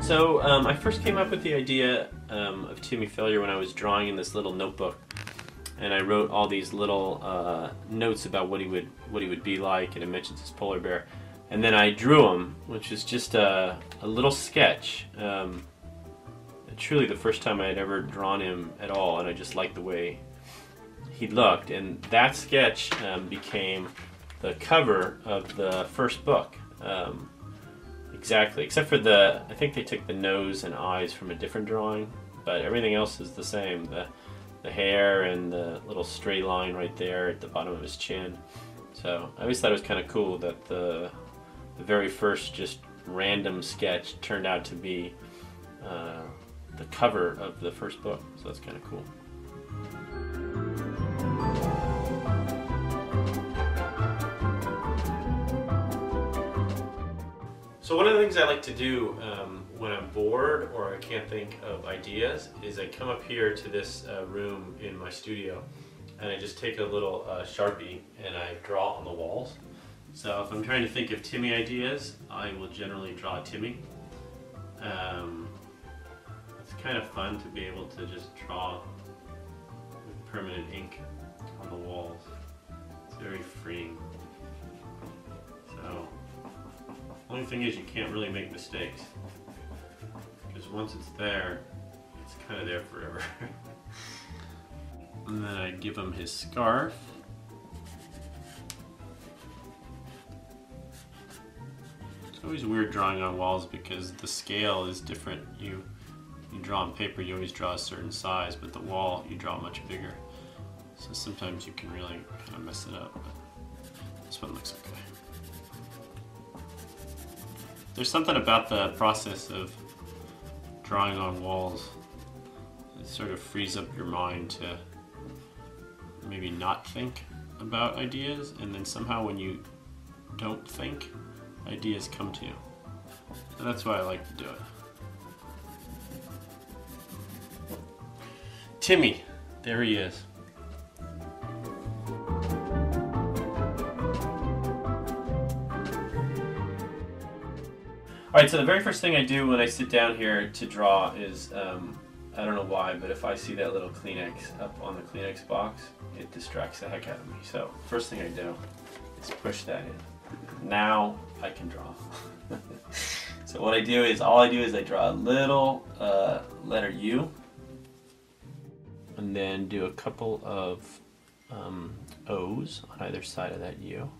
So I first came up with the idea of Timmy Failure when I was drawing in this little notebook, and I wrote all these little notes about what he would be like, and it mentions his polar bear, and then I drew him, which is just a little sketch. Truly the first time I had ever drawn him at all, and I just liked the way he looked, and that sketch became the cover of the first book. Exactly, except for I think they took the nose and eyes from a different drawing, but everything else is the same. The hair and the little stray line right there at the bottom of his chin. So I always thought it was kind of cool that the very first just random sketch turned out to be the cover of the first book, so that's kind of cool. So one of the things I like to do when I'm bored or I can't think of ideas is I come up here to this room in my studio and I just take a little Sharpie and I draw on the walls. So if I'm trying to think of Timmy ideas, I will generally draw Timmy. It's kind of fun to be able to just draw with permanent ink on the walls. It's very freeing. So. Only thing is you can't really make mistakes, because once it's there, it's kind of there forever. And then I give him his scarf. It's always weird drawing on walls because the scale is different. You draw on paper, you always draw a certain size, but the wall you draw much bigger. So sometimes you can really kind of mess it up, but this one looks okay. There's something about the process of drawing on walls. It sort of frees up your mind to maybe not think about ideas, and then somehow when you don't think, ideas come to you. So that's why I like to do it. Timmy, there he is. Alright, so the very first thing I do when I sit down here to draw is, I don't know why, but if I see that little Kleenex up on the Kleenex box, it distracts the heck out of me. So, first thing I do is push that in. Now I can draw. So what I do is, all I do is I draw a little letter U, and then do a couple of O's on either side of that U.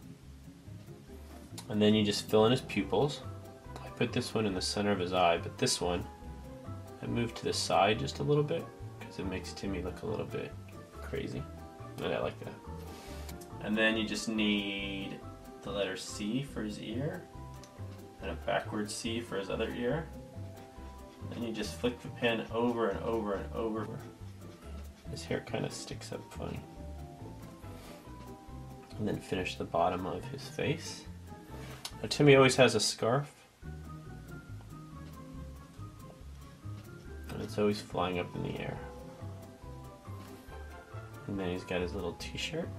And then you just fill in his pupils. Put this one in the center of his eye, but this one I move to the side just a little bit because it makes Timmy look a little bit crazy, and I like that. And then you just need the letter C for his ear and a backward C for his other ear. Then you just flick the pen over and over and over. His hair kind of sticks up funny. And then finish the bottom of his face. Now Timmy always has a scarf. And it's always flying up in the air. And then he's got his little t-shirt,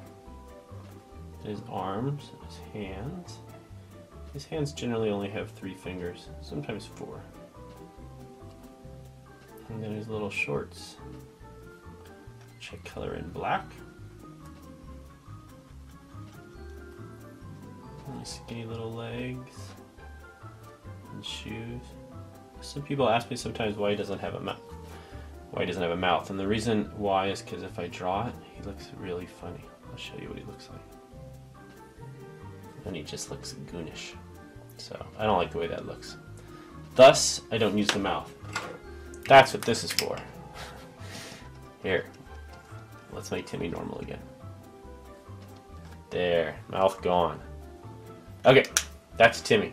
his arms, his hands. His hands generally only have 3 fingers, sometimes 4. And then his little shorts, which I color in black. And his skinny little legs and shoes. Some people ask me sometimes why he doesn't have a mouth. And the reason why is because if I draw it, he looks really funny. I'll show you what he looks like. And he just looks goonish. So I don't like the way that looks. Thus, I don't use the mouth. That's what this is for. Here, let's make Timmy normal again. There, mouth gone. Okay, that's Timmy.